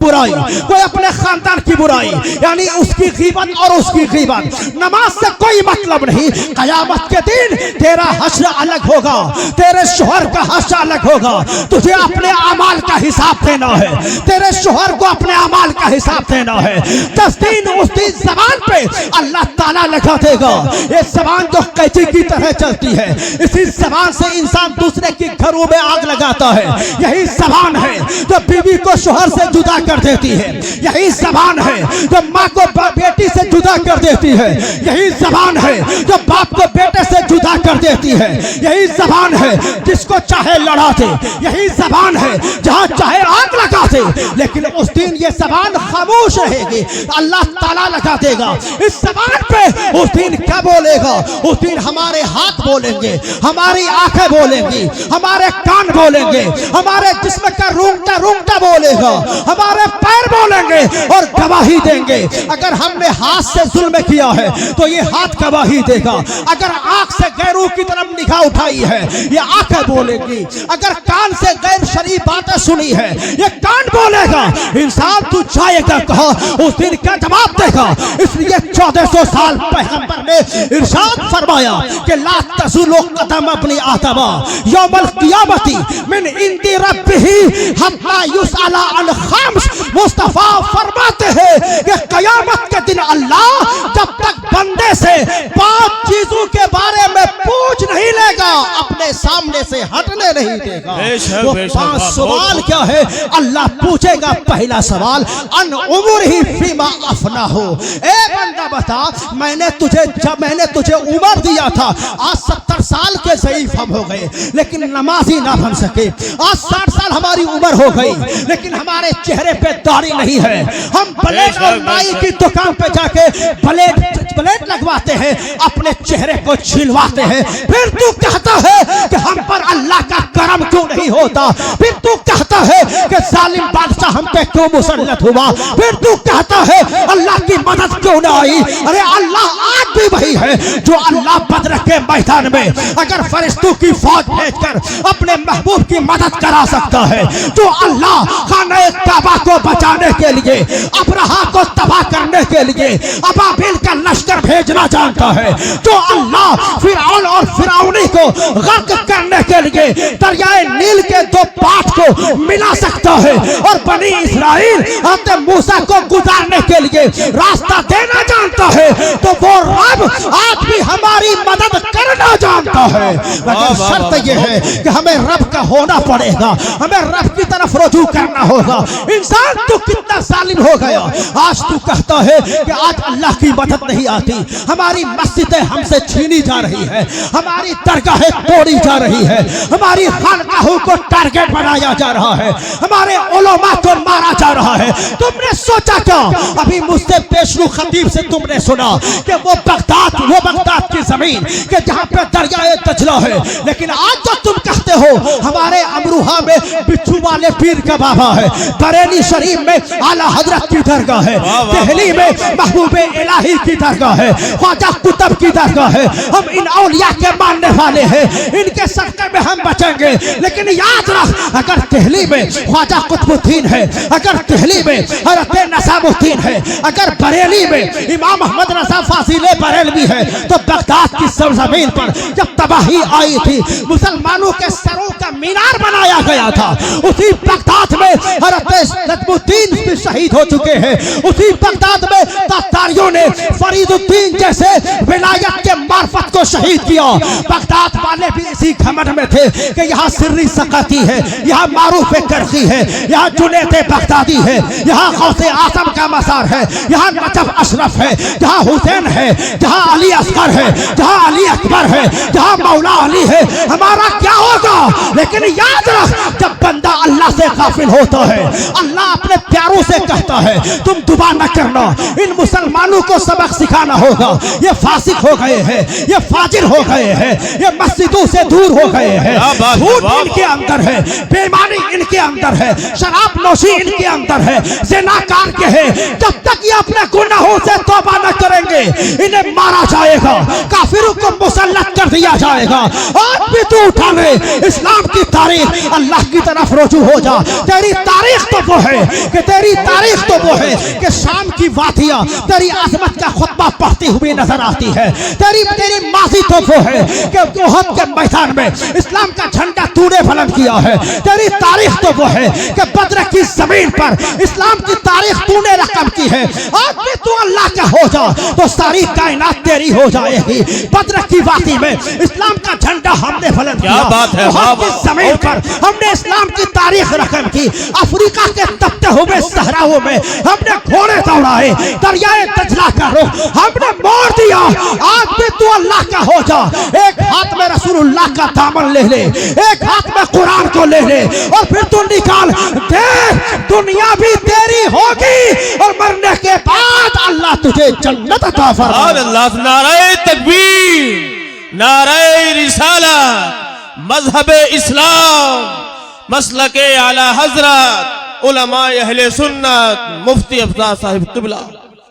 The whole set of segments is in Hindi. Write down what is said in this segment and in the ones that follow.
बुराई, कोई अपने खानदान की बुराई, यानी उसकी गीबत और उसकी गीबत। नमाज से कोई मतलब नहीं। कयामत के दिन तेरा हश्र अलग होगा, तेरे शोहर का हश्र अलग होगा। तुझे अपने अमाल का हिसाब देना है, तेरे शोहर को अपने अमाल का हिसाब देना है। 10 दिन उस दिन जबान पे अल्लाह ताला लगा देगा। ये जबान तो कैंची की तरह चलती है, इसी जबान से इंसान दूसरे के घरों में आग लगाता है। यही जबान है जो बीवी को शोहर से जुदा कर देती है। यही जबान है जो माँ को बेटी से जुदा कर देती है। यही जबान है जो बाप को बेटे से जुदा कर देती है। यही जबान है जिसको चाहे लड़ा दे। यही जबान है जहाँ चाहे आग लगा दे। लेकिन उस दिन ये जबान खामोश रहेगी, अल्लाह ताला लगा देगा इस जबान पे। उस दिन क्या बोलेगा? उस दिन हमारे हाथ बोलेंगे, हमारी आंखें बोलेंगी, हमारे कान बोलेंगे, हमारे जिस्म का रूंगटा रूंगटा बोलेगा, हमारे पैर बोलेंगे और गवाही देंगे। अगर हमने हाथ से जुल्म किया है तो ये हाथ गवाही देगा। अगर आंख से गैरों की तरफ निगाह उठाई है ये आंखें बोलेंगी। अगर कान से गैर शरीफ बातें सुनी है ये कान बोलेगा। इंसान तू जाएगा कहा, उस दिन का जवाब देगा। इसलिए 1400 साल पैगंबर ने इरशाद फरमाया कि ला तज़ुलु कदम अपनी आतमा यौमल क़ियामती मिन इंदी रब्बिही हत्ता युसअला अन खम्स। मुस्तफा फरमाते हैं कि कयामत के दिन अल्लाह जब तक बंदे से 5 चीजों के बारे में पूछ नहीं लेगा, अपने सामने से हटने नहीं देगा। वो 5 सवाल क्या है? अल्लाह पूछेगा। पहला सवाल अन उम्रिही फीमा अफना हो। ए बंदा बता, मैंने तुझे उम्र दिया था, आज 70 साल के ज़ईफ हम हो गए लेकिन नमाजी ना बन सके। आज 60 साल हमारी उम्र हो गई लेकिन हमारे चेहरे पे दाढ़ी नहीं है। हम ब्लेड और नाई की दुकान पे जाके ब्लेड लगवाते हैं, अपने चेहरे को छिलवाते हैं। फिर तू कहता है कि हम पर अल्लाह का करम क्यों नहीं होता? फिर तू कहता है कि जालिम बादशाह हम पे क्यों मुसल्लत हुआ? फिर तू कहता है अल्लाह की मदद क्यों ना आई? अरे अल्लाह आज भी वही है जो अल्लाह बदर के मैदान में अगर फरिश्तों की फौज भेजकर अपने महबूब की मदद करा सकता है, जो अल्लाह खाने काबा को बचाने के लिए, अबरहा को तबाह करने के लिए अबाबिल का लश्कर भेजना जानता है, जो अल्लाह फिरौन और फिरौनी को गर्क करने के लिए दरियाए नील के 2 पाठ को मिला सकता है और बनी इस्राइल हज़रत मूसा को गुजारने के लिए रास्ता देना जानता है, तो वो रब आज भी हमारी मदद करना जानता है। मगर शर्त यह है कि हमें रब का होना पड़ेगा, हमें रब की तरफ रुजू करना होगा। इंसान तू कितना जालिम हो गया, आज तू कहता है कि आज अल्लाह की मदद नहीं आती, हमारी मस्जिदें हमसे छीनी जा रही है, हमारी दरगाहें तोड़ी जा रही है, हमारी खानकाहों को टारगेट बनाया जा रहा है, हमारे उलमा को मारा जा रहा है। तुमने सोचा क्या? अभी मुझसे पेशरू खतीब से तुमने सुना कि वो बगदाद की जमीन के जहाँ पे दरियाए दजला है, लेकिन आज जो तुम कहते हो हमारे अमरूहा में बिच्छू वाले पीर का बाबा है, बरेली शरीफ में आला हजरत की दरगाह है, दिल्ली में महबूबे इलाही की दरगाह है, ख्वाजा कुतुब की दरगाह है। हम इन औलिया के मानने वाले हैं, इनके सदक़े में हम बचेंगे। लेकिन याद रख, अगर दिल्ली में ख्वाजा कुतुबुद्दीन है, अगर दिल्ली में हज़रत नज़ामुद्दीन है, अगर बरेली में इमाम अहमद रज़ा फाज़िले बरेलवी है, तो बगदाद की सरजमीन पर जब तबाही आई थी, मुसलमानों के सरों का मीनार बनाया गया था, उसी बगदाद में हज़रत नजमुद्दीन भी शहीद हो चुके हैं। उसी बगदाद में तातारियों ने फरीदुद्दीन जैसे विलायत के मार्फत को शहीद किया। बगदाद वाले भी इसी घमंड में थे कि यहाँ सिर्री सकाती है, यहाँ मारूफ करखी है, यहाँ जुनैद बगदादी है, यहाँ गौसे आज़म का मज़ार है, यहाँ नजफ अशरफ है, जहाँ हुसैन है, जहाँ अली असगर है, जहाँ अली अकबर है, जहाँ मौला अली है। हमारा क्या होगा? लेकिन याद रख, जब बंदा अल्लाह से गाफिल होता है, अल्लाह अपने प्यारों से कहता है तुम दुआ न करना। इन मुसलमानों को सबक सिखाना होगा। ये फासिक हो गए हैं, ये फाजिर हो गए हैं, ये मस्जिदों से दूर हो गए हैं, झूठ इनके अंदर है, बेईमानी इनके अंदर है, शराब नोशी इनके अंदर है, ज़िनाकार के हैं, जब तक ये अपने गुनाहों से तौबा न करेंगे इन्हें मारा जाएगा, काफिरों को मुसल्लत कर दिया जाएगा। आज भी तू उठा ले इस्लाम की तारीख, अल्लाह की तरफ रुजू हो जा। तेरी तारीख तो वो है कि तेरी तारीख तो वो है कि शाम की वादियां तेरी अजमत का खुतबा पढ़ती हुई नजर आती है। तेरी माजी तो वो है कि उहद के मैदान में इस्लाम का झंडा तूने बुलंद किया है। तेरी तारीख तो वो है कि बद्र की जमीन पर इस्लाम की तारीख तूने रकम की है। आज भी तू अल्लाह का हो जा तो सारी कायनात तेरी हो जाएगी। बद्र की वादी में इस्लाम का झंडा हमने बुलंद किया, उहद की जमीन पर हमने इस्लाम की तारीख रकम की। अफ्रीका के तपते हुए सहराओं में हमने घोड़े दौड़ाए, दरियाए दजला का रुख हमने मोड़ दिया। आज भी तू अल्लाह का हो जा। एक हाथ में रसूलुल्लाह का दामन ले ले, एक हाथ में कुरान को ले ले और फिर तू निकाल दे। दुनिया भी तेरी होगी और मरने के बाद अल्लाह तुझे जन्नत अता फरमाएगा। नारे तकबीर, नारे रिसालत, मजहबे इस्लाम, मसलके आला हजरत उलमाए अहले सुन्नत, मुफ्ती अफजा साहिब क़िबला।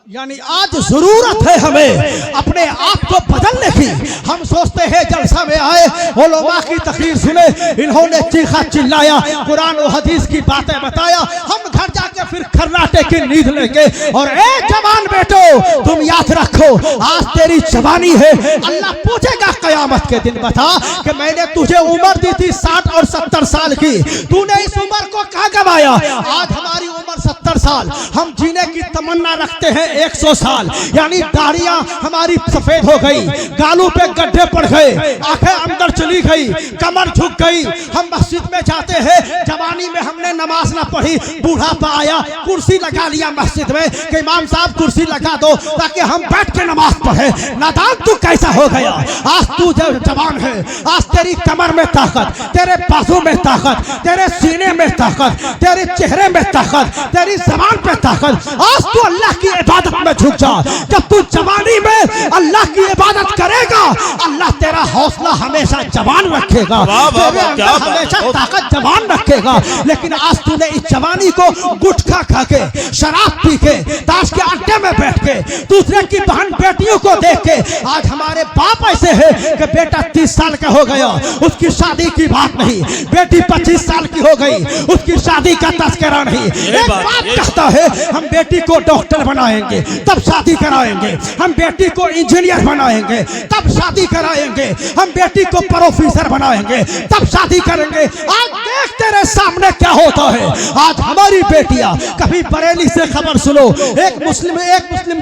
यानी आज जरूरत है हमें अपने आप को बदलने की। हम सोचते हैं जलसा में आए, उलमा की तकरीर सुने, इन्होंने चीखा चिल्लाया, कुरान और हदीस की बातें बताया, हम घर जाके फिर खर्राटे की नींद लेंगे। और ए जवान बेटो, तुम याद रखो आज तेरी जवानी है, अल्लाह पूछेगा कयामत के दिन, बता कि मैंने तुझे उम्र दी थी 60 और 70 साल की, तूने इस उम्र को कहाँ गवाया। आज हमारी उम्र 70 साल, हम जीने की तमन्ना रखते हैं 100 साल। यानी दाढ़ियां हमारी सफेद हो गई, गालों पे गड्ढे पड़ गए, आंखें अंदर चली गई, कमर झुक गई। हम मस्जिद में जाते हैं, जवानी में हमने नमाज ना पढ़ी, बूढ़ापा आया, कुर्सी लगा लिया मस्जिद में कि इमाम साहब कुर्सी लगा दो ताकि हम बैठ के नमाज पढ़े। नादान तू कैसा हो गया। आज तू जब जवान है, आज तेरी कमर में ताकत, तेरे बाजू में ताकत, तेरे सीने में ताकत, तेरे चेहरे में ताकत, तेरी जबान पे ताकत। आज तू अल्लाह की इबादत में झुक जा। जब तू जवानी में अल्लाह की इबादत करेगा, अल्लाह तेरा हौसला हमेशा जवान रखेगा, तेरे अंदर हमेशा ताकत जवान रखेगा। लेकिन आज तूने इस जवानी को गुटखा खा के, शराब पी के, ताश के अड्डे में बैठ के, दूसरे की बहन बेटियों को देख के, आज हमारे बाप ऐसे है कि बेटा 30 साल का हो गया, उसकी शादी की बात नहीं, बेटी 25 साल की हो गई, उसकी शादी का तस्करा नहीं। एक बाप कहता है हम बेटी को डॉक्टर बनाएंगे तब शादी कराएंगे, हम बेटी को इंजीनियर बनाएंगे तब शादी कराएंगे, हम बेटी को प्रोफेसर बनाएंगे तब शादी करेंगे। आज देख तेरे सामने क्या होता है। आज हमारी बेटियां, कभी बरेली से खबर सुनो, एक मुस्लिम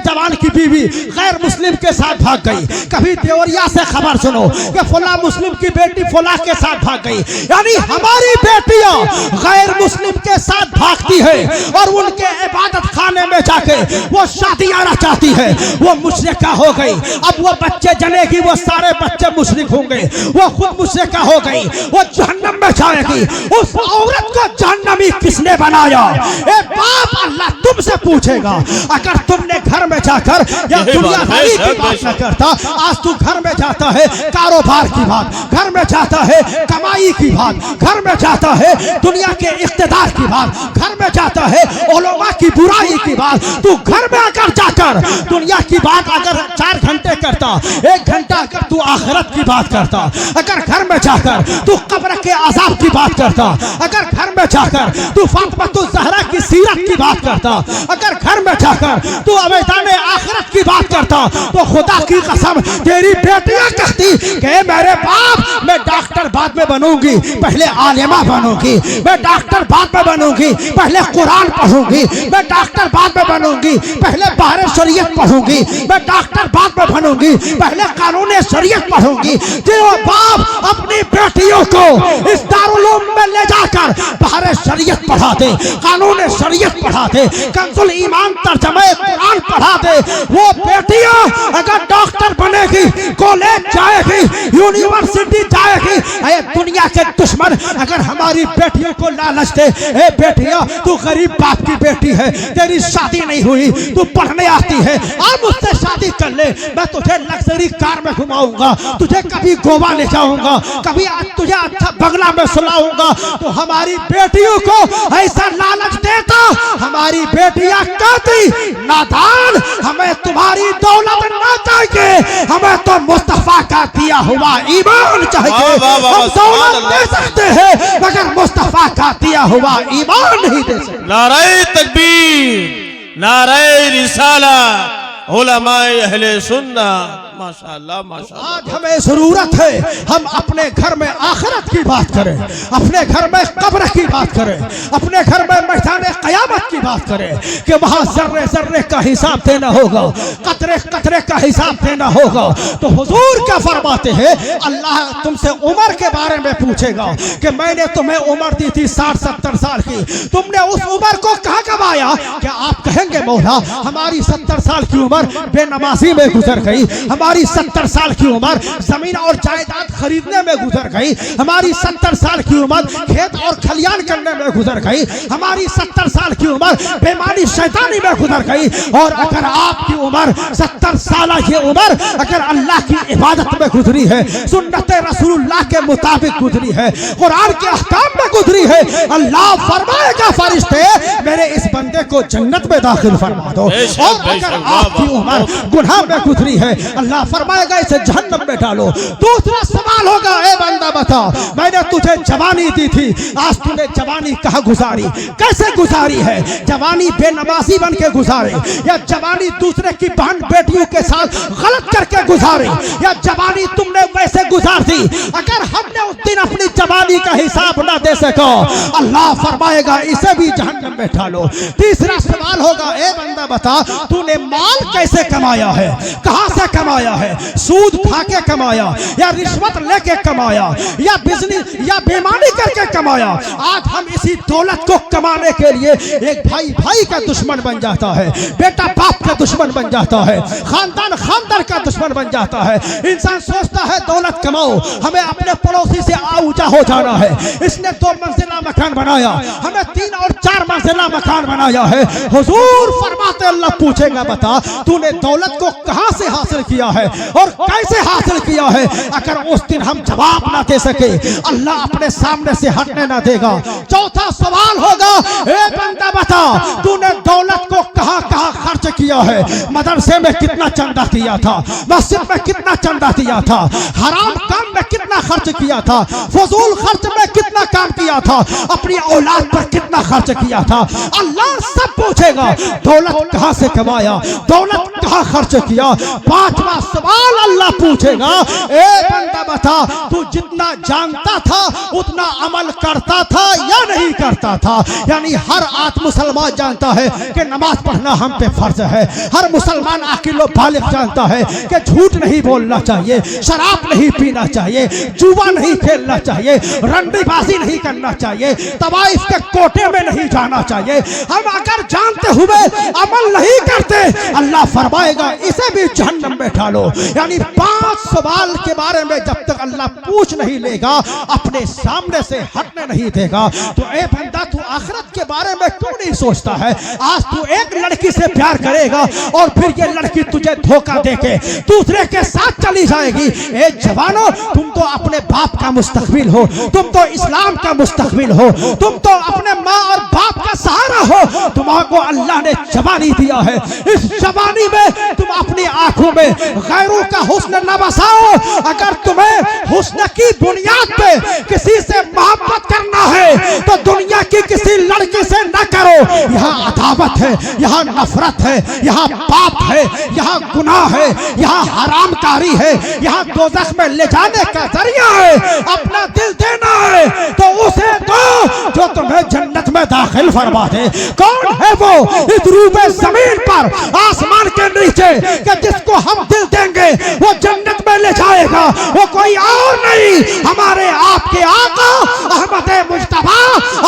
जवान की बीवी गैर मुस्लिम के साथ भाग गई। कभी देवरिया से खबर सुनो कि फला मुस्लिम की बेटी फला के साथ भाग गई। यानी हमारी बेटियां गैर मुस्लिम के साथ भागती है और उनके इबादत खाने में जाके वो शादियां रचाती है। वो मुशरिका हो गई, अब वो बच्चे जनेगी, वो सारे बच्चे मुशरिक होंगे, वो खुद मुशरिका हो गई, वो जहन्नम में जाएगी। उस औरत को जहन्नमी किसने बनाया। ए बाप, अल्लाह तुमसे पूछेगा। अगर तुमने घर में जाकर या दुनियादारी की बात न करता, आज तू घर में जाता है कारोबार की बात, घर में जाता है कमाई की बात, घर में जाता है दुनिया के इख्तिदार की बात, घर में जाता है उलमा की बुराई की बात। तू घर में आकर जाकर दुनिया की बात अगर 4 घंटे करता, 1 घंटा अगर तू आखिरत की बात करता, अगर घर में जाकर तू कब्र के अजाब की बात करता, अगर घर में जाकर तू फातिमा ज़हरा की सीरत की बात करता, अगर घर में जाकर तू मैदान आखिरत की बात करता, तो खुदा की कसम तेरी बेटियां कहती कि मेरे बाप, मैं डॉक्टर बाद में बनूंगी, पहले आलिमा बनूंगी, मैं डॉक्टर बाद में बनूंगी, पहले कुरान पढ़ूंगी, मैं डॉक्टर बाद में बनूंगी, पहले बाहर शरीयत पढ़ूंगी, मैं डॉक्टर बाद में बनूंगी, पहले कानून शरीयत पढ़ूंगी। जो बाप अपनी बेटियों को इस दारुल उलूम में ले जाकर बाहर शरीयत पढ़ा दे, कानून शरीयत पढ़ा दे, कंजुल ईमान तर्जमे कुरान पढ़ा दे, वो बेटियां अगर डॉक्टर बनेगी, कॉलेज जाएगी, यूनिवर्सिटी जाएगी। ए दुनिया के दुश्मन अगर हमारी बेटियों को लालच दे, ए बेटियां तू गरीब बाप की बेटी है, तेरी शादी नहीं हुई, तू पढ़ने आती है, अब मुझसे शादी कर ले, मैं तुझे लग्जरी कार में घुमाऊंगा, तुझे कभी गोवा ले जाऊंगा, कभी तुझे अच्छा बंगला में सुलाऊंगा। तो हमारी बेटियों को ऐसा लालच देता, हमारी बेटियां कहती नादान, हमें तुम्हारी दौलत ना चाहिए, हमें तो मुस्तफा का दिया हुआ ईमान चाहिए। हम दौलत दे सकते हैं मगर मुस्तफा का दिया हुआ ईमान नहीं दे सकते। नारे तकबीर, नारे रिसालत, उलमाए अहले सुन्नत। माशाअल्लाह माशाअल्लाह। आज हमें जरूरत है हम अपने घर में आखिरत की बात करें, अपने घर में कब्र की बात करें, अपने घर में मैदान क़यामत की बात करें कि वहां जर्रे जर्रे का हिसाब देना होगा, कतरे कतरे का हिसाब देना होगा। तो हुजूर क्या फरमाते हैं, अल्लाह तुमसे उम्र के बारे में पूछेगा कि मैंने तुम्हें उम्र दी थी 60-70 साल की, तुमने उस उम्र को कहाँ कमाया? क्या आप कहेंगे मौला हमारी 70 साल की उम्र बेनमाजी में गुजर गई, हमारी 70 साल की उम्र जमीन और जायदाद खरीदने में गुजर गई, हमारी 70 साल की उम्र खेत और खलियान करने में गुजर गई, हमारी 70 साल की उम्र बेईमानी शैतानी में गुजर गई। और अगर आपकी उम्र 70 साल की उम्र अगर अल्लाह की इबादत में गुजरी है, सुन्नत रसूलुल्लाह के मुताबिक गुजरी है, कुरान के अहकाम में गुजरी है, अल्लाह फरमाएगा फरिश्ते मेरे इस बंदे को जन्नत में दाखिल फरमा दो। और अगर आपकी उम्र गुनाह में गुजरी है, अल्लाह फरमाएगा इसे जहन्नम में डालो। दूसरा सवाल होगा, ए बंदा बता मैंने तुझे जवानी दी थी, आज तूने जवानी कहाँ गुजारी, कैसे गुजारी है? जवानी बेनमाजी बन के गुजारे, या जवानी दूसरे की बहन बेटियों के साथ गलत करके गुजारे, या जवानी तुमने वैसे गुजार दी? अगर हमने उस दिन अपनी जवानी का हिसाब ना दे सको, अल्लाह फरमाएगा इसे भी जहन्नम में डालो। तीसरा सवाल होगा, ए बंदा बता तूने माल कैसे कमाया है, कहां से कमाया है? सूद खा के कमाया, या रिश्वत लेके कमाया, या बिजनेस या बेईमानी करके कमाया? आज हम इसी दौलत को कमाने के लिए एक भाई भाई का दुश्मन बन जाता है, बेटा बाप का दुश्मन बन जाता है, खानदान खानदान का दुश्मन बन जाता है। इंसान सोचता है दौलत कमाओ, हमें अपने पड़ोसी से आऊजा हो जाना है, इसने 2 मंजिला मकान बनाया, हमें 3 और 4 मंजिला मकान बनाया है। हुजूर फरमाते अल्लाह पूछेगा बता तूने दौलत को कहां से हासिल किया है और कैसे हासिल किया है? अगर उस दिन हम जवाब ना दे सके, अल्लाह अपने सामने से हटने ना देगा। चौथा सवाल होगा, ए बंदा बता तूने दौलत को कहां कहां खर्च किया है? मदरसे में कितना चंदा दिया था, मस्जिद में कितना चंदा दिया था, हराम काम में कितना खर्च किया था, फजूल खर्च में कितना काम किया था, अपनी औलाद पर कितना खर्च किया था? अल्लाह सब पूछेगा। दौलत कहां से कमाया, दौलत कहां खर्च किया? पांचवा सवाल अल्लाह पूछेगा, ए बंदा बता तू जितना जानता था उतना अमल करता था या नहीं करता था? यानी हर आदमी मुसलमान जानता है कि नमाज पढ़ना हम पे फर्ज है, हर मुसलमान आकिल और बालिग जानता है कि झूठ नहीं बोलना चाहिए, शराब नहीं पीना चाहिए, जुआ नहीं खेलना चाहिए, रंडीबाजी नहीं करना चाहिए, तवाइफ के कोटे में नहीं जाना चाहिए। हम अगर जानते हुए अमल नहीं करते, अल्लाह फरमाएगा इसे भी जहन्नम में डालो। यानी 5 सवाल के बारे में जब तक अल्लाह पूछ नहीं लेगा, अपने सामने से हटने नहीं देगा। तो ए बंदा तू आखिरत के बारे में क्यों नहीं सोचता है? आज तू एक लड़की से प्यार करेगा और फिर ये लड़की तुझे धोखा देके दूसरे के साथ चली जाएगी। ए जवानों, तुम तो अपने बाप का मुस्तकबिल हो, तुम तो इस्लाम का मुस्तकबिल हो, तुम तो अपने माँ और बाप का सहारा हो। तुम्हारे अल्लाह ने जवानी दिया है, इस जवानी में तुम अपनी आंखों में गैरों का हुस्न न बसाओ। अगर तुम्हें हुस्न की बुनियाद पे किसी से मोहब्बत करना है तो दुनिया की किसी लड़की से न करो। यहाँ अदावत है, यहाँ नफरत है, यहाँ पाप है, यहाँ गुनाह है, यहाँ हरामकारी है, यहाँ दोज़ख में ले जाने का जरिया है। अपना दिल देना है तो उसे दो जो तुम्हें जन्नत में दाखिल फरमा दे। कौन है वो इस रूबे जमीन पर आसमान के नीचे कि जिसको हम दिल देंगे वो जन्नत में ले जाएगा? वो कोई और नहीं, हमारे आपके आका अहमद मुस्तफा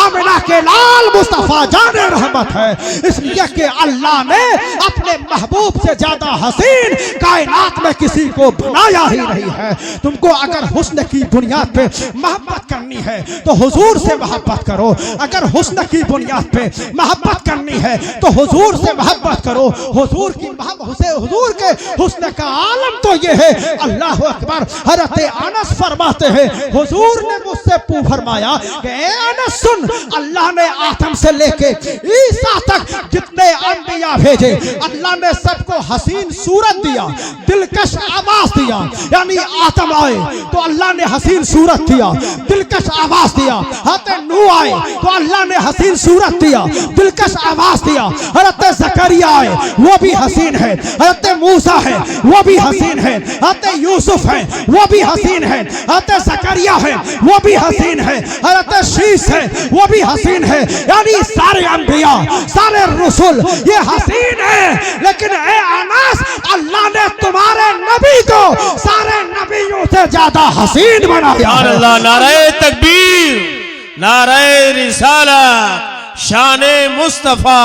आमिना के लाल मुस्तफा जाने रहमत है। इसलिए कि अल्लाह ने अपने महबूब से ज्यादा हसीन कायनात में किसी को बनाया ही नहीं है। तुमको अगर हुस्न की बुनियाद पे मोहब्बत करनी है तो हुजूर से मोहब्बत करो। अगर हुस्न की बुनियाद पे मोहब्बत करनी है तो हुजूर से मोहब्बत करो। हुजूर की हुजूर के हुस्न का आलम तो ये है। अल्लाह अकबर। हज़रत अनस फरमाते हैं हुजूर ने मुझसे फरमाया कि ए अनस सुन, अल्लाह ने आदम से लेके ईसा तक जितने अंबिया भेजे अल्लाह ने सबको हसीन सूरत दिया, दिलकश आवाज दिया। यानी आदम आए तो अल्लाह ने हसीन सूरत दिया, दिलकश आवाज दिया। हज़रत नूह आए तो अल्लाह ने हसीन सूरत दिया, दिलकश आवाज दिया। हज़रत ज़करिया आए वो भी हसीन है, हज़रत मूसा है वो भी हसीन है, हज़रत यूसुफ है वो भी हसीन है, हज़रत ज़करिया है वो भी हसीन है, हज़रत शीश है वो भी हसीन है। यानी सारे अंबिया सारे रसूल ये हसीन है। लेकिन ए अनस, अल्लाह ने तुम्हारे नबी को सारे नबियों से ज्यादा हसीन बनाया है। अल्लाह, नारे तकबीर, नारे रिसालत, शाने मुस्तफा,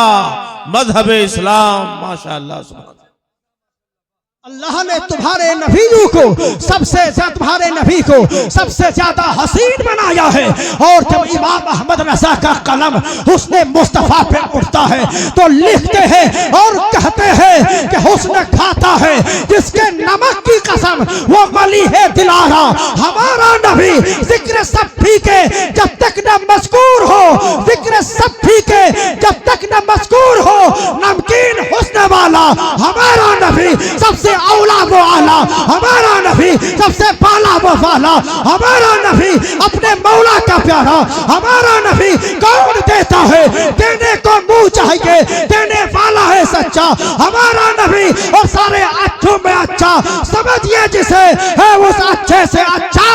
मजहब इस्लाम। माशाअल्लाह, सुभान अल्लाह ने तुम्हारे नबियों को तुम्हारे नबी को सबसे ज्यादा हसीन बनाया है। और जब इमाम अहमद रज़ा का कलम हुस्न मुस्तफा पे उठता है तो लिखते हैं और कहते हैं कि हुस्न खाता है जिसके नमक की कसम वो वली है दिलारा। हमारा नबी जिक्र सब फीके जब तक न मज़कूर हो, जिक्र सब फीके जब तक न मज़कूर हो। नमकीन हुस्न वाला हमारा नबी सबसे औला वो आला, हमारा नबी सबसे पाला वो वाला, हमारा नबी अपने मौला का प्यारा। हमारा नबी कौन देता है, देने को मुंह चाहिए, देने वाला है सच्चा। हमारा नबी और सारे अच्छों में अच्छा, समझिए जिसे है उस अच्छे से अच्छा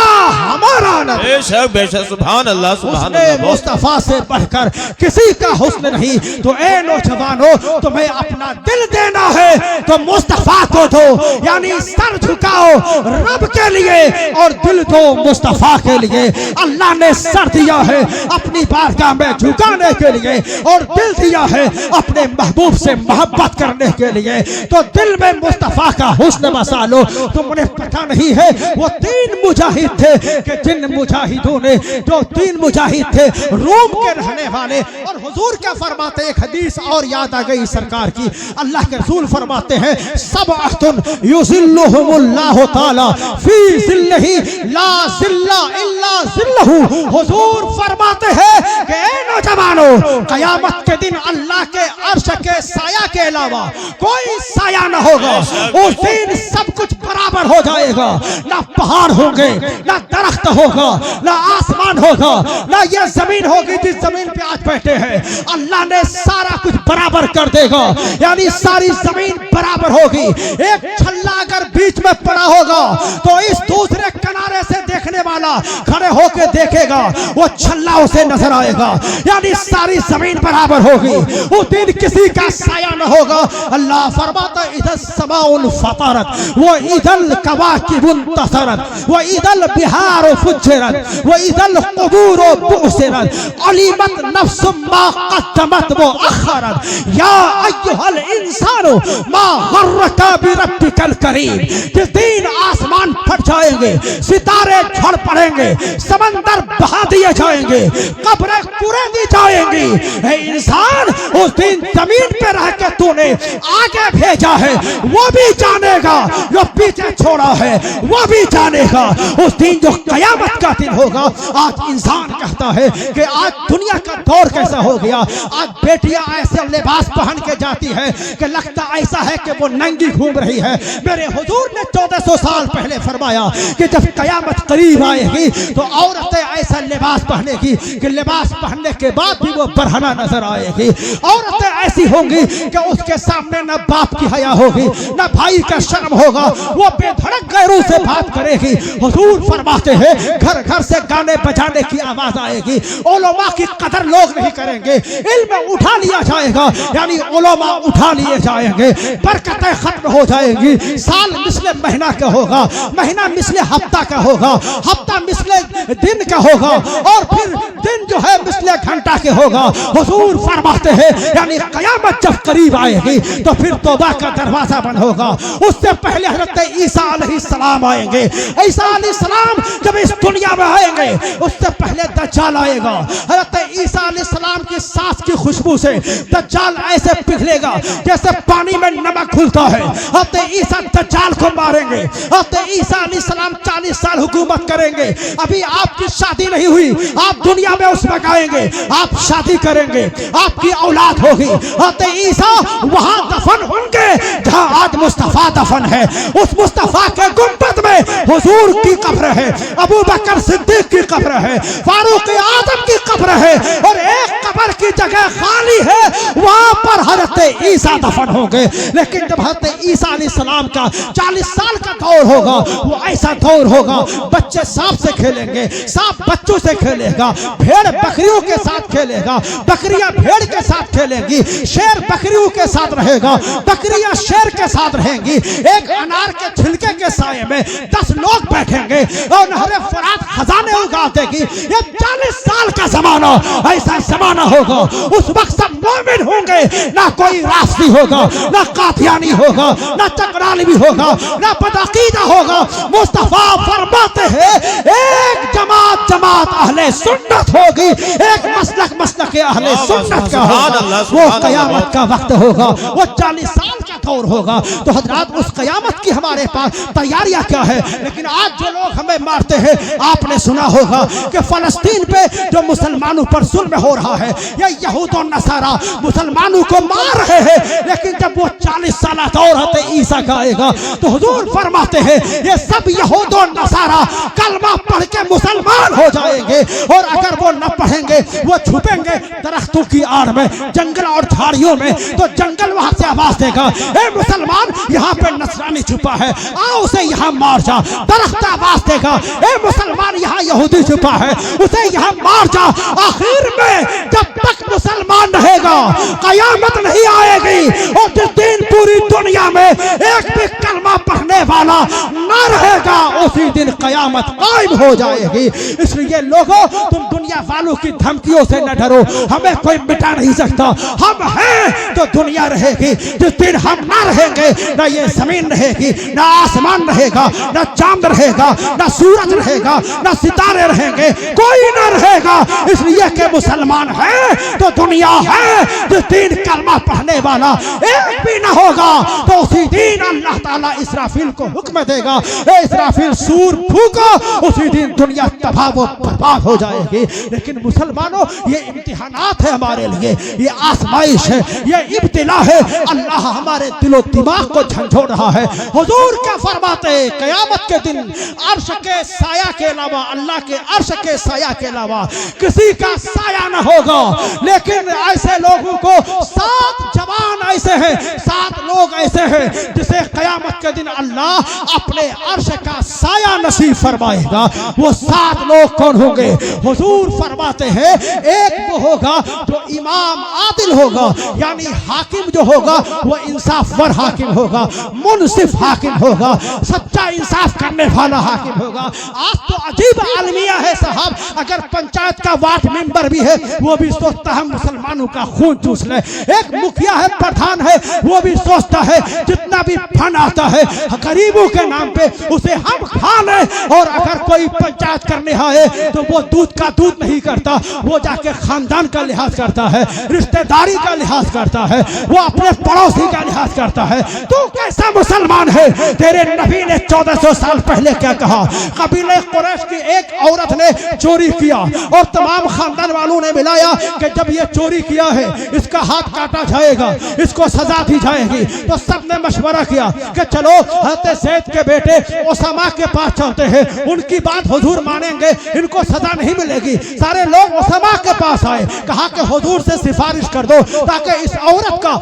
हमारा नबी। बेशक बेशक, सुभान अल्लाह, सुभान अल्लाह। मुस्तफा से बढ़कर किसी का हुस्न नहीं। तो ए नौजवानों, तुम्हें अपना दिल देना है तो मुस्तफा को दो। यानी सर झुकाओ रब के लिए और दिल दो मुस्तफा के लिए। अल्लाह ने सर दिया है अपनी बारगाह में झुकाने के लिए और दिल दिया है अपने महबूब से मोहब्बत करने के लिए। तो दिल में मुस्तफा का हुस्न बसा लो। तुमने पता नहीं है वो 3 मुजाहिद थे कि जिन मुजाहिदों ने जो 3 मुजाहिद थे रोम के रहने वाले। और हुजूर क्या फरमाते, एक हदीस और याद आ गई सरकार की। अल्लाह के रसूल फरमाते हैं सबअतुन युज़िल्लुहुमुल्लाहु ताला फी ज़िल्लिही ला ज़िल्ला इल्ला ज़िल्लहु। हुजूर फरमाते हैं कि ए नौजवानों, कयामत के दिन अल्लाह के अर्श के साया के अलावा कोई साया न होगा। उस दिन सब कुछ बराबर हो जाएगा। ना पहाड़ होंगे, ना दरख्त होगा, ना आसमान होगा, ना ये जमीन होगी जिस जमीन पे आज बैठे हैं। अल्लाह ने सारा कुछ बराबर कर देगा। यानी सारी जमीन बराबर होगी। एक छल्ला अगर बीच में पड़ा होगा तो इस दूसरे किनारे से देखने वाला खड़े होकर देखेगा, वो छल्ला उसे नजर आएगा। यानी सारी जमीन बराबर होगी। उस दिन किसी का साया न होगा। अल्लाह फरमाता इधर समाउल फतरत वो इधल कवाकिबुन तसरत वो इधल बिहार फुज्जरत वो इधल कुबूर बुअसरत अलीमत नफ्सुम मा क़द्दमत वो अखरत या अय्युहल इंसानु मा गर्रका बिरब्बिकल करीम। जिस दिन आसमान फट जाएंगे, सितारे झड़ पड़ेंगे, समंदर बहा दिए जाएंगे, कब्रें कुरे दी जाएंगी। हे इंसान, उस दिन जमीन पे रह के तूने आगे भेजा है वो भी जानेगा, जो पीछे छोड़ा है वो भी जानेगा। उस दिन जो कयामत का दिन होगा। आज इंसान कहता है कि आज दुनिया का दौर कैसा हो गया। आज बेटियां ऐसे लिबास पहन के जाती है कि लगता ऐसा है कि वो नंगी घूम रही है। मेरे हुजूर ने 1400 साल पहले फरमाया कि जब कयामत करीब आएगी तो औरतें ऐसा लिबास पहनेगी कि लिबास पहनने के बाद भी वो बरहना नजर आएगी। औरतें ऐसी होंगी कि उसके सामने न बाप की हया होगी, न भाई का शर्म होगा, वो बेधड़क गैरों से बात करेगी। हुजूर फरमाते हैं घर घर से गाने बजाने की आवाज आएगी। उलमा की कदर लोग नहीं करेंगे, इल्म उठा लिया जाएगा। यानी उलमा उठा लिए जाएंगे, बरकतें खत्म हो जाएंगी। साल मिसले महीना का होगा, महीना मिसले हफ्ता का होगा, हफ्ता मिसले दिन का होगा और फिर दिन जो है मिसले घंटा के होगा। हुजूर फरमाते हैं यानी कयामत जब करीब आएगी तो फिर तौबा का दरवाजा बंद होगा। उससे पहले हजरत ईसा अलैहिस्सलाम आएंगे। ईसा अलैहिस्सलाम जब इस दुनिया में आएंगे उससे पहले दज्जाल आएगा। हजरत ईसा अलैहिस्सलाम की सांस की खुशबू से दज्जाल ऐसे पिघलेगा जैसे पानी में नमक घुलता है। हजरत ईसा दज्जाल को मारेंगे। हजरत ईसा अलैहिस्सलाम 40 साल हुकूमत करेंगे। अभी आपकी शादी नहीं हुई, आप दुनिया में उस वक्त आएंगे, आप शादी करेंगे, आपकी औलाद होगी। हजरत ईसा वहां दफन होंगे जहां आज मुस्तफा दफन है। उस मुस्तफा के गुंबद में हुजूर की कब्र है, अबू बकर सिद्दीक की कब्र है, फारूक आजम की कब्र है, और एक कब्र की जगह खाली है, वहां पर हजरत ईसा दफन होंगे। लेकिन जब हजरत ईसा अलैहिस्सलाम का 40 साल का दौर होगा, वो ऐसा दौर होगा बच्चे सांप से खेलेंगे, सांप बच्चों से खेलेगा, भेड़ बकरियों के साथ खेलेगा, बकरियां भेड़ के साथ खेलेंगी, शेर बकरियों के साथ रहेगा, बकरियां शेर के साथ रहेंगी। एक अनार के छिलके के साये में 10 लोग बैठेंगे और नहरे फरात खजाने उगा देगी। ये 40 साल का जमाना, ऐसा जमाना होगा। उस वक्त सब मोमिन होंगे, ना कोई रास्ती होगा, ना कादियानी होगा, ना चकरालवी होगा, ना बदअकीदा होगा। मुस्तफा फरमाते हैं एक जमात जमात अहले सुन्नत होगी, एक मसलक मसलक अहले सुन्नत का होगा। वो कयामत का वक्त होगा, वो 40 साल का दौर होगा। तो हजरात उस कयामत की हमारे पास तैयारियां क्या है। लेकिन आज जो लोग हमें मारते हैं, आपने सुना होगा कि फलस्तीन पे जो मुसलमानों पर जुल्म हो रहा है, ये यहूद और नसारा मुसलमानों को मार रहे हैं। लेकिन जब वो 40 साल दौर होते ईसा का आएगा तो हुजूर फरमाते हैं ये सब यहूद और नसारा कलमा पढ़ के मुसलमान हो जाएंगे। और अगर वो न पढ़ेंगे, वो छुपेंगे दरख्तों की आड़ में, जंगल और झाड़ियों में, तो जंगल वहां से आवाज देगा, ए मुसलमान यहाँ पे नसरानी छुपा है, आओ उसे यहाँ मार जा। दरख्त आवाज देगा, ए मुसलमान यहाँ यहूदी छुपा है, उसे यहाँ मार जा। आखिर में जब तक मुसलमान रहेगा कयामत नहीं आएगी। और जिस दिन पूरी दुनिया में एक भी कलमा पढ़ने वाला न रहेगा, उसी दिन कयामत कायम हो जाएगी। इसलिए लोगों, तुम दुनिया वालों की धमकियों से न डरो, हमें कोई मिटा नहीं सकता। हम हैं तो दुनिया रहेगी। जिस दिन हम ना रहेंगे, ना ये जमीन रहेगी, ना आसमान रहेगा, ना चांद रहेगा, ना सूरज रहेगा, ना सितारे रहेंगे, कोई ना रहेगा। इसलिए कि मुसलमान है तो दुनिया है। जिस दिन कलमा पढ़ने वाला एक भी ना होगा, तो उसी दिन अल्लाह ताला इसराफील को हुक्म देगा, ए इसराफील सूर फूको, उसी दिन दुनिया तबाह व बर्बाद हो जाएगी। लेकिन मुसलमानों, ये इम्तिहानात है हमारे लिए, ये आजमाइश है, ये इब्तिला है। अल्लाह हमारे दिलो दिमाग को झंझोड़ रहा है। हुजूर क्या फरमाते हैं, कयामत के दिन अर्श के साया के अलावा, अल्लाह के अर्श के साया के अलावा किसी का साया न होगा। लेकिन ऐसे लोगों को 7 जवान ऐसे हैं, 7 लोग ऐसे हैं जिसे कयामत के दिन अल्लाह अपने अर्श का साया नसीब फरमाएगा। वो 7 लोग कौन होंगे? हुजूर फरमाते हैं एक वो होगा जो इमाम आदिल होगा, यानी हाकिम जो होगा वो इंसाफवर हाकिम होगा, मुनसिफ हाकिम होगा, सच्चा इंसाफ करने वाला हाकिम होगा। आज तो अजीब आलमिया है साहब, अगर पंचायत का वार्ड मेंबर भी है वो भी सोचता है मुसलमानों का खून चूस ले। एक मुखिया है, प्रधान है, वो भी सोचता है जितना भी फंड आता है गरीबों के नाम पे उसे हम खा ले। और अगर कोई पंचायत करने आए तो वो दूध का दूध नहीं करता, वो जाके खानदान का लिहाज करता है, रिश्तेदारी का लिहाज करता है, वो अपने पड़ोसी का लिहाज करता है। तू कैसा मुसलमान है? तेरे नबी ने 1400 साल पहले क्या कहा? कबीले कुरैश की एक औरत ने चोरी किया और तमाम खानदान वालों ने मिलाया कि जब ये चोरी किया है इसका हाथ काटा जाएगा, इसको सजा दी जाएगी। तो सबने मशवरा किया कि चलो हज़रत ज़ैद के बेटे उसामा के पास चलते हैं, उनकी बात हुजूर मानेंगे, इनको सजा नहीं मिलेगी। सारे लोग उसामा के पास आए, कहा कि हुजूर से सिफारिश कर दो ताकि इस औरत का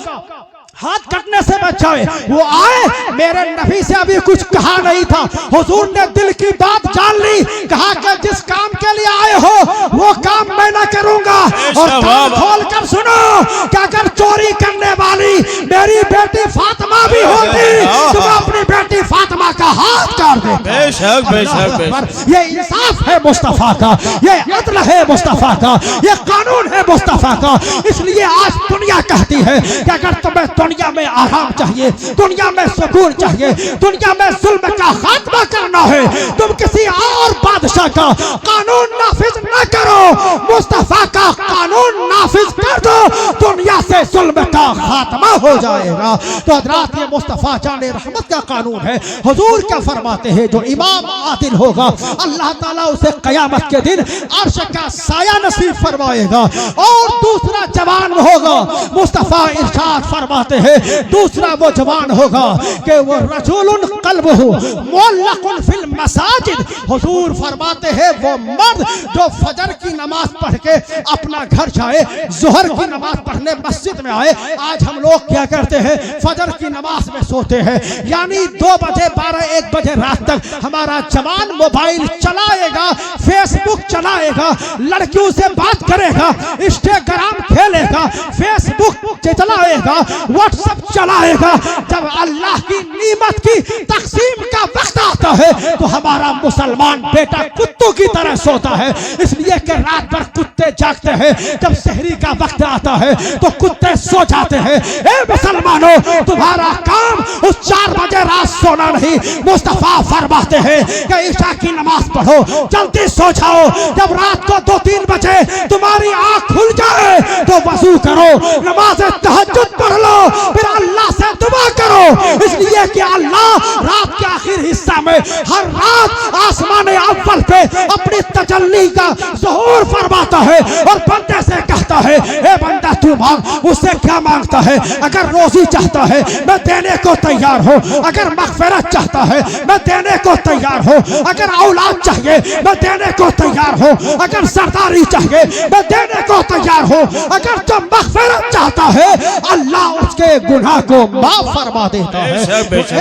हाथ कटने से बचाए। वो आए, मेरे नबी से अभी कुछ कहा नहीं था, हुजूर ने दिल की बात जान ली, कहा कि जिस काम के लिए आए हो वो काम मैं ना करूंगा। और कान खोल कर सुनो कि अगर चोरी करने वाली मेरी बेटी फातिमा भी होती तो मैं अपनी बेटी फातिमा का हाथ काट देता। बेशक बेशक बेशक। ये इंसाफ है मुस्तफा का, ये अदल है मुस्तफा का, ये कानून है मुस्तफा का। इसलिए आज दुनिया कहती है कि अगर तुम्हें दुनिया में आराम चाहिए, दुनिया में सुकून चाहिए, दुनिया में जुल्म का खात्मा करना है, तुम किसी और बादशाह का कानून नाफिज न करो, मुस्तफा का कानून नाफिज कर दो, दुनिया से जुल्म का खात्मा हो जाएगा। तो हज़रात ये मुस्तफा जाने रहमत का कानून है। हुजूर क्या फरमाते हैं, जो इमाम आदिल होगा अल्लाह ताला उसे क़यामत के दिन अर्श का साया नसीब फरमाएगा। और दूसरा जवान होगा, मुस्तफा इरशाद फरमाते हैं दूसरा वो जवान होगा कि वो रजूलुन क़ल्बुहु मुअल्लक़ुन फिल मसाजिद। हुजूर फरमाते हैं वो मर्द जो फजर की नमाज पढ़ के अपना घर जाए, ज़ोहर की नमाज पढ़ने मस्जिद में आए। आज हम लोग क्या करते हैं, फजर की नमाज में सोते हैं, यानी 2 बजे 12-1 बजे रात तक हमारा जवान मोबाइल चलाएगा, फेसबुक चलाएगा, लड़कियों से बात करेगा, इंस्टाग्राम खेलेगा, फेसबुक चलाएगा, व्हाट्सएप चलाएगा। जब अल्लाह की नीमत की तकसीम का वक्त आता है तो हमारा मुसलमान बेटा कुत्तों की तरह सोता है। इसलिए कि रात भर कुत्ते जागते हैं, जब सहरी का वक्त आता है तो कुत्ते सो जाते हैं। ए मुसलमानों, तुम्हारा काम उस 4 बजे रात सोना नहीं। मुस्तफा फरमाते हैं कि ईशा की नमाज पढ़ो, जल्दी सो जाओ। जब रात को 2-3 बजे तुम्हारी आंख खुल जाए तो वजू करो, नमाज तहज्जुद पढ़ लो, फिर अल्लाह से दुआ करो। इसलिए कि अल्लाह रात के आखिर हिस्सा में हर रात आसमान अव्वल पे अपनी तजल्ली का ज़हूर फरमाता है और बंदे से कहता है, ए बंदा तू मांग। उससे क्या मांगता है? अगर रोजी चाहता है मैं देने को तैयार हूँ, अगर मग़फ़िरत चाहता है मैं देने को तैयार हूँ, अगर औलाद चाहिए मैं देने को तैयार हूँ, अगर सरदारी चाहिए मैं देने को तैयार हूँ, अगर जो मग़फ़िरत चाहता है अल्लाह उसके गुनाह को माफ फरमा देता है।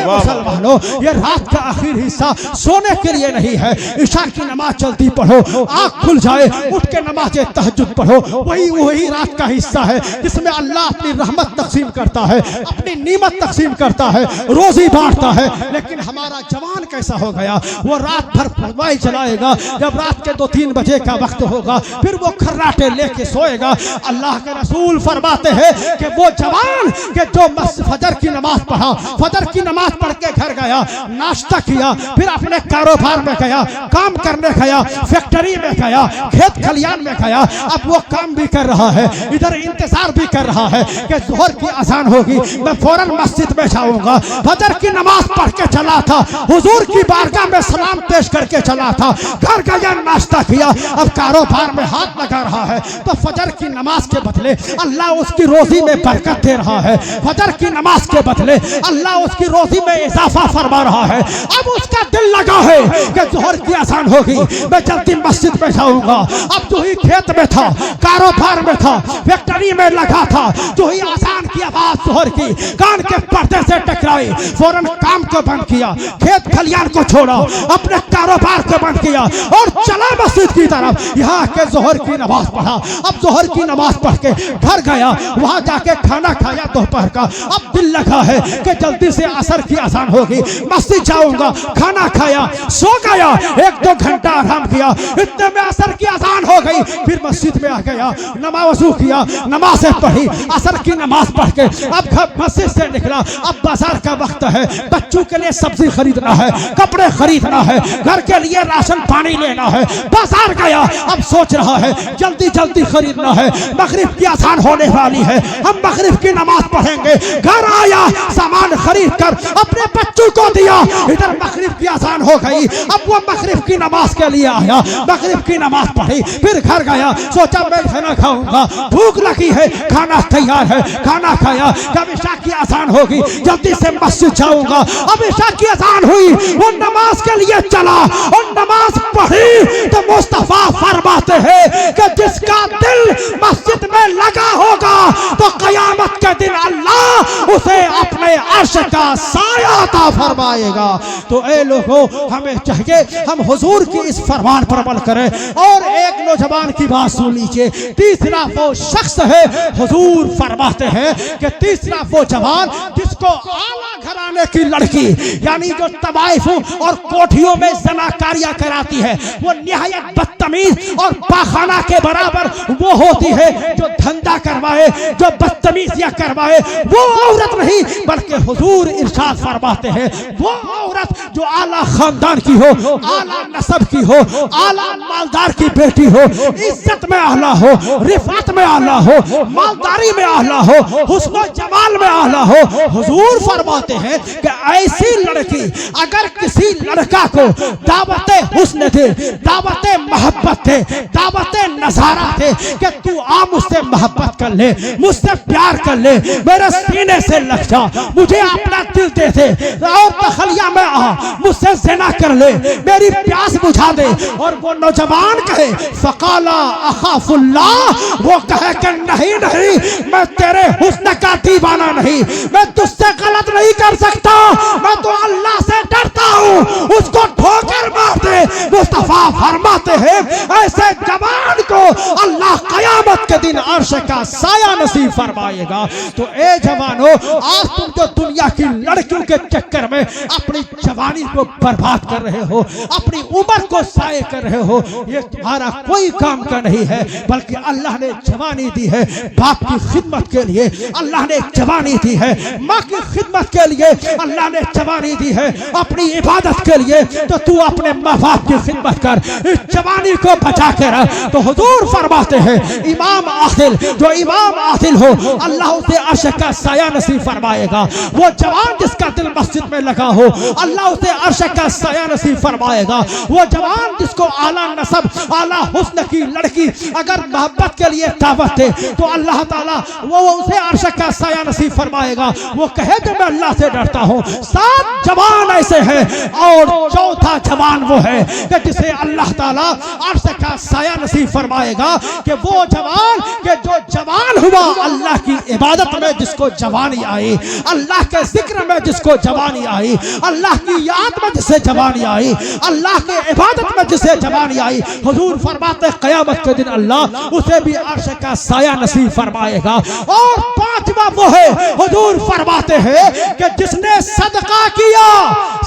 मुसलमानों, ये रात का आखिर हिस्सा सोने के लिए नहीं है। ईशा की नमाज जल्दी पढ़ो, आँख खुल जाए उठ के नमाज तहज्जुद पढ़ो। वही रात का हिस्सा है जिसमें अल्लाह अपनी रहमत तकसीम करता है, अपनी नीमत तकसीम करता है, रोजी बांटता है। लेकिन हमारा जवान कैसा हो गया, वो रात भर मोबाइल चलाएगा, जब रात के 2-3 बजे का वक्त होगा फिर वो खर्राटे लेके सोएगा। अल्लाह के रसूल फरमाते हैं कि वो जवान के जो फजर की नमाज पढ़ा, फजर की नमाज पढ़ के घर गया, नाश्ता किया, फिर अपने कारोबार में गया, काम करने गया, फैक्ट्री में गया, खेत खलियान में गया, अब वो काम भी कर रहा है, इधर इंतजार भी कर रहा है कि ज़ोहर की अज़ान होगी, मैं फौरन मस्जिद में जाऊंगा। फजर की नमाज पढ़ के चला था, हुजूर की बारगाह में सलाम पेश करके चला था, घर गया, नाश्ता किया, अब कारोबार में हाथ लगा रहा है। तो फजर की नमाज के बदले अल्लाह उसकी रोजी में बरकत दे रहा है, फजर की नमाज के बदले अल्लाह उसकी रोजी में इजाफा फरमा रहा है। अब उसका दिल लगा है कि ज़ोहर की अज़ान होगी, मैं जल्दी मस्जिद में जाऊंगा। अब जो ही खेत में था, कारोबार में था, फैक्ट्री में लगा था, जो ही अज़ान की आवाज ज़ोहर की कान के पर्दे से टकराई, फौरन काम को बंद किया, खेत खलियान को छोड़ा, अपने कारोबार को बंद किया और चला मस्जिद की तरफ। यहाँ के ज़ोहर की नमाज पढ़ा, अब ज़ोहर की नमाज पढ़ के घर गया, वहां जाके खाना खाया दोपहर का। अब दिल लगा है कि जल्दी से असर की अज़ान होगी, मस्जिद जाऊंगा, खाना खाया, सो गया, 1-2 घंटा आराम किया, इतने में असर की अज़ान हो गई। फिर मस्जिद में आ गया, नमाज़ किया, नमाज़ें पढ़ी, असर की नमाज पढ़ के अब मस्जिद से निकला। अब बाजार का वक्त है, बच्चों के लिए सब्जी खरीदना है, कपड़े खरीदना है, घर के लिए राशन पानी लेना है, बाजार गया। अब सोच रहा है जल्दी जल्दी खरीदना है, मगरिब की अज़ान होने वाली है, हम मगरिब की नमाज पढ़ेंगे। घर आया, सामान खरीद कर अपने बच्चों को दिया, इधर मगरिब की अज़ान हो गई। अब वो मगरिब की नमाज के लिए आया, मगरिब की नमाज पढ़ी, फिर घर गया, सोचा मैं खाना खाऊंगा, भूख लगी है, खाना तैयार है, खाना खाया। जब ईशा की अज़ान होगी जल्दी से मस्जिद जाऊंगा। अब ईशा की अज़ान हुई, वो नमाज के लिए चला और नमाज पढ़ी तो मुस्तफा फरमाते हैं कि जिसका दिल मस्जिद में लगा होगा तो क़यामत के दिन अल्लाह उसे अपने अर्श का साया अता फरमाएगा। तो ए लोगों, हमें चाहिए हम हुजूर की इस फरमान पर अमल करें। और एक नौजवान की बात सुन लीजिए, तीसरा वो शख्स है, हुजूर फरमाते हैं कि तीसरा वो जवान जिसको आला घराने की लड़की यानी जो तवाइफ और कोठियों में ज़नाकारियां कराती है, वो निहायत बदतमीज और पाखाना के बराबर वो होती है जो धंधा करवाए, जो बदतमीजियां करवाए। वो औरत नहीं बल्कि हुजूर इरशाद फरमाते हैं वो औरत जो आला खानदान की हो, आला नस्ब की हो, आला मालदार की बेटी हो, इज्जत में आला हो, रिफात में आला हो, मालदारी में आला हो, हुस्न जमाल में आला हो। हुजूर फरमाते हैं कि ऐसी लड़की अगर किसी लड़का को दावत हुस्न दे, दावत मोहब्बत दे, दावत नजारा दे कि तू आ मुझसे मोहब्बत कर ले, मुझसे प्यार कर ले, मेरे सीने से लग जा, मुझे अपना दिल दे दे और तखलिया में आ, मुझसे ज़िना कर ले, मेरी प्यास बुझा दे। और वो नौजवान कहे फ़क़ाला अख़ाफ़ुल्लाह, वो कहे कि नहीं नहीं, मैं तेरे हुस्न का दीवाना नहीं, मैं तुझसे गलत नहीं कर सकता, मैं तो अल्लाह से डरता हूँ, उसको ठोकर मार दे। मुस्तफा फरमाते हैं ऐसे जवान को अल्लाह क़यामत के दिन अर्श का साया नसीब फरमाएगा। तो ए जवानों, आज तुम जो दुनिया की लड़कियों के चक्कर में अपनी जवानी को बर्बाद कर रहे हो, अपनी उम्र को साये कर रहे हो, ये तुम्हारा कोई काम का नहीं है, बल्कि अल्लाह ने जवानी दी है बाप की खिदमत के लिए, अल्लाह ने जवानी दी है माँ की खिदमत के लिए, अल्लाह ने जवानी दी है अपनी इबादत के लिए। तो तू अपने माँ बाप की खिदमत कर, इस जवानी को बचा के रख। तो हुजूर फरमाते हैं इमाम आदिल, जो इमाम आदिल हो अल्लाह उसे अर्श का साया नसीब फरमाएगा। वो जवान जिसका दिल मस्जिद में लगा हो अल्लाह उसे अर्श का साया नसीब फरमाएगा। वो जवान जिसको आला नस्ब, आला हुस्न की लड़की अगर मोहब्बत के लिए दावत दे तो अल्लाह ताला वो उसे अर्श का साया नसीब फरमाएगा। वो कहे कि मैं अल्लाह से डरता हूँ। 7 जवान ऐसे हैं और चौथा जवान वो है कि जिसे अल्लाह ताला अर्श का साया नसीब फरमाएगा कि वो जवान के जो जवान हुआ अल्लाह की इबादत में जिसको जवानी आई, अल्लाह के जिक्र में जिसको जवानी आई, अल्लाह की याद में जिसे जवानी आई, अल्लाह के इबादत में जिसे जवानी आई, हुजूर फरमाते क़यामत के दिन अल्लाह उसे भी अर्श का साया नसीब फरमाएगा। और 5वां वो है, हुजूर फरमाते हैं कि जिसने सदका किया,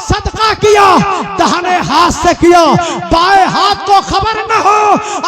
सदका किया दाहिने हाथ से किया, बाएं हाथ को खबर न हो,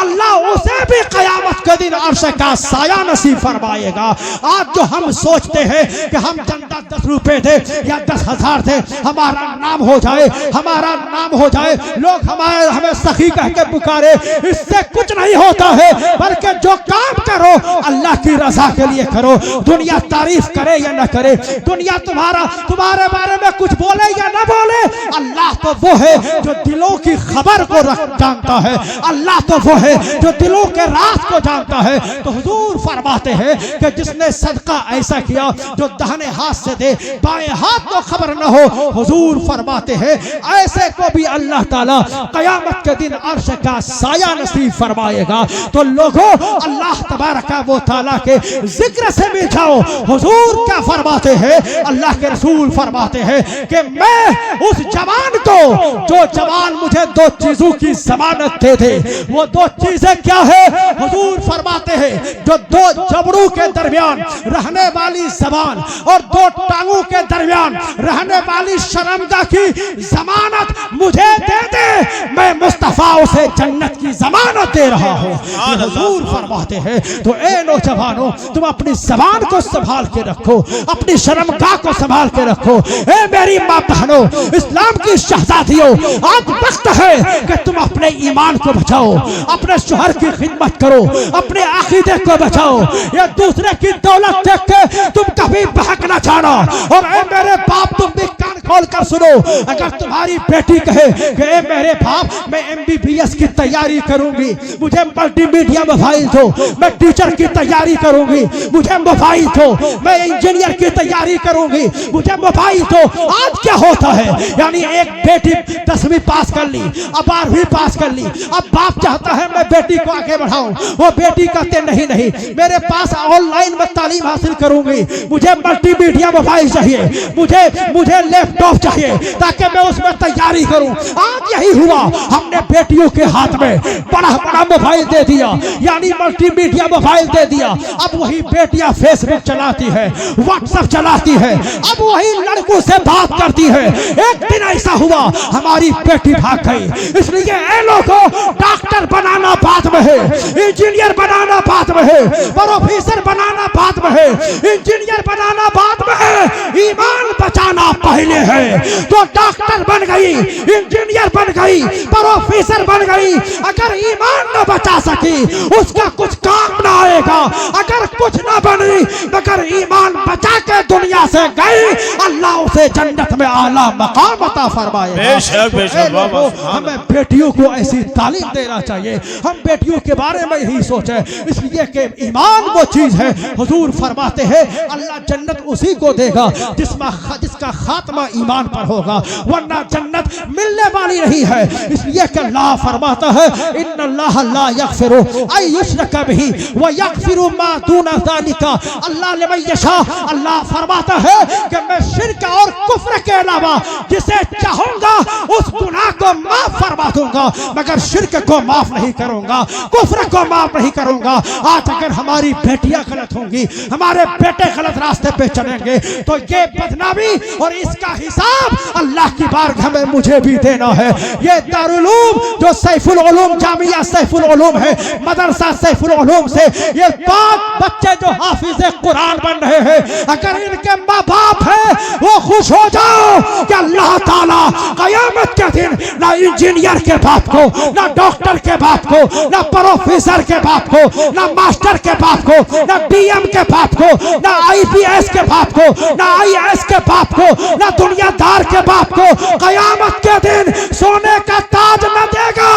अल्लाह उसे भी क़यामत के दिन अर्श का साया नसीब फरमाएगा। आज जो हम सोचते हैं कि हम चंदा 10 रुपए दे या 10,000 दे, हमारा नाम हो जाए, हमारा नाम हो जाए, लोग हमें सखी कह के पुकारे, इससे कुछ नहीं होता है, बल्कि जो काम करो अल्लाह की रजा के लिए करो। दुनिया तारीफ करे या न करे, दुनिया तुम्हारे बारे में कुछ बोले या न बोले, अल्लाह तो वो है जो दिलों की खबर को जानता है, अल्लाह तो वो है जो दिलों के राज को जानता है। तो हुजूर फरमाते हैं कि जिसने सदका ऐसा किया जो दाहिने हाथ से दे, बाएं हाथ को खबर न हो, हुजूर फरमाते हैं ऐसे को भी अल्लाह ताला क़यामत के दिन अर्श का साया नसीब फरमाएगा। तो लोगों, अल्लाह तबारक व तआला के जिक्र से भी जाओ। हुजूर क्या फरमाते हैं, अल्लाह के रसूल फरमाते हैं कि मैं उस जवान को, जो जवान मुझे 2 चीजों की जमानत दे दे, वो 2 चीजें क्या है? हुजूर फरमाते हैं जो 2 जबड़ों के दरमियान रहने वाली जबान और 2 टांगों के दरमियान रहने वाली शर्मगा की जमानत मुझे दे दे, मैं मुस्तफा उसे जन्नत की जमानत दे रहा हूँ। हुजूर फरमाते हैं तो ए नौजवानों, तुम अपनी जबान को संभाल के रखो, अपनी शर्मगाह को संभाल के रखो। ए मेरी माँ बहनों, इस्लाम की शहजादियों, आज वक्त है कि तुम अपने ईमान को बचाओ, अपने शोहर की खिदमत करो, अपने अकीदे को बचाओ। ये दूसरे की दौलत देख के तुम कभी बहक ना जाना। और ए मेरे बाप, तुम भी कान खोल कर सुनो, अगर तुम्हारी बेटी कहे कि मेरे बाप मैं MBBS की तैयारी करूंगी, मुझे मल्टीमीडिया मोबाइल दो, मैं टीचर की तैयारी करूंगी, मुझे मोबाइल दो, मैं इंजीनियर की तैयारी करूंगी, मुझे मोबाइल दो। आज क्या होता है, यानी एक बेटी 10वीं पास कर ली, अब 12वीं पास कर ली, अब बाप चाहता है मैं बेटी को आगे बढ़ाऊं, वो बेटी कहते नहीं नहीं मेरे पास ऑनलाइन में तालीम हासिल करूंगी, मुझे मल्टीमीडिया मोबाइल चाहिए, मुझे लैपटॉप चाहिए ताकि मैं उसमें तैयारी करूं। आज यही हुआ, हमने बेटियों के हाथ में बड़ा बड़ा मोबाइल दे दिया, यानी मल्टीमीडिया मोबाइल दे दिया। अब वही बेटियां फेसबुक चलाती है, व्हाट्सएप चलाती है, अब वही लड़कों से बात करती है। एक दिन ऐसा हुआ हमारी बेटी भाग गई, इसलिए ऐलों को डॉक्टर बनाना बाद में है, इंजीनियर बनाना बाद में है, प्रोफेसर बनाना बाद में है, इंजीनियर बनाना बाद में है, ईमान बचाना पहले है। तो डॉक्टर बन गई, इंजीनियर बन गई, प्रोफेसर बन गई, अगर ईमान न बचा सकी उसका कुछ काम ना आएगा। अगर कुछ ना बनी मगर ईमान बचा के दुनिया से गई, अल्लाह उसे जन्नत में आला मकाम अता फरमाएगा। बेशक बेशक बाबा, हमें बेटियों को ऐसी तालीम देना चाहिए, हम बेटियों के बारे में यही सोचे, इसलिए कि ईमान वो चीज है, हुजूर फरमाते हैं अल्लाह जन्नत उसी को देगा जिसका खात्मा ईमान पर होगा, वरना जन्नत मिलने वाली नहीं है। इसलिए कि अल्लाह फरमाता है इन्नल्लाह ला यगफिरु अन युश्रका बिही व यगफिरु मा दूना ज़ालिका अल्लाह लिमन यशा। अल्लाह फरमाता है कि मैं शिर्क और कुफ्र के अलावा जिसे चाहूंगा उस गुनाह को माफ फरमा दूंगा, मगर शिर्क को माफ नहीं करूंगा, कुफ्र को माफ नहीं करूंगा। आज अगर हमारी बेटियां गलत होंगी, हमारे बेटे गलत रास्ते पे चलेंगे, तो ये बदनामी और इसका हिसाब अल्लाह की बारगाह में मुझे भी देना है। ये दारुल उलूम जो सैफुल उलूम जामिया सैफुल उलूम है, मदरसा सैफुल उलूम से ये 5 बच्चे जो हाफिज कुरान बन रहे हैं, अगर इनके माँ बाप है वो खुश हो जाओ कि अल्लाह ताला कयामत के दिन ना इंजीनियर के बाप को, ना डॉक्टर के बाप को, ना प्रोफेसर के बाप को, ना मास्टर के बाप को, ना DM के बाप को, ना IPS के बाप को, ना IAS के बाप को, ना दुनियादार के बाप को कयामत के दिन सोने का ताज न देगा।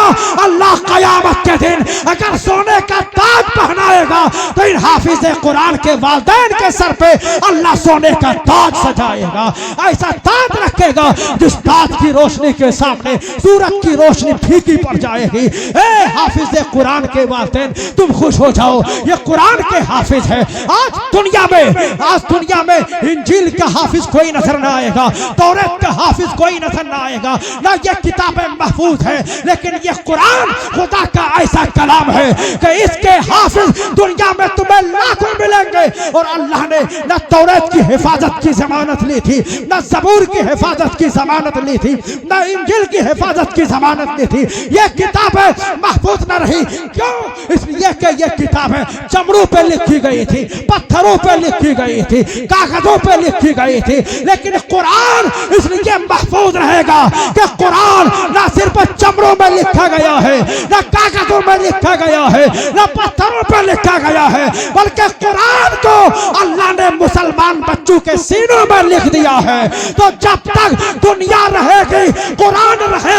अल्लाह कयामत के दिन अगर सोने का ताज पहनाएगा तो इन हाफिज कुरान के वालिदैन के सर पे अल्लाह सोने का ताज सजाएगा, ऐसा ताज रखेगा जिस ताज की रोशनी के सामने सूरज की रोशनी फीकी पड़ जाएगी। ए हाफिज कुरान के वालिदैन तुम खुश हो जाओ, ये कुरान के हाफिज है। आज दुनिया में इंजील का हाफिज कोई नजर ना आएगा, तौरात का हाफिज कोई नजर ना आएगा, ना ये किताबें महफूज है, लेकिन ये कुरान खुदा का ऐसा कलाम है कि इसके हाफिज दुनिया में तुम्हें लाखों मिलेंगे। और अल्लाह ने न तौरात की हिफाजत की जमानत ली थी, न ज़बूर की हिफाजत की जमानत ली थी, न इंजील की हिफाजत की जमानत ली थी। ये किताबें महफूज न रही, क्यों? इसलिए कि ये किताबें चमड़ों पे लिखी गई थी, पत्थरों पे लिखी गई थी, कागजों पे लिखी गई थी, लेकिन कुरान इसलिए महफूज रहेगा कि कुरान न सिर्फ चमड़ों में लिखा गया है, न कागजों में लिखा गया है, न पत्थरों पर लिखा गया है, बल्कि कुरान को अल्लाह ने मुसलमान बच्चों के सीनों में लिख दिया है। तो जब तक दुनिया रहेगी कुरान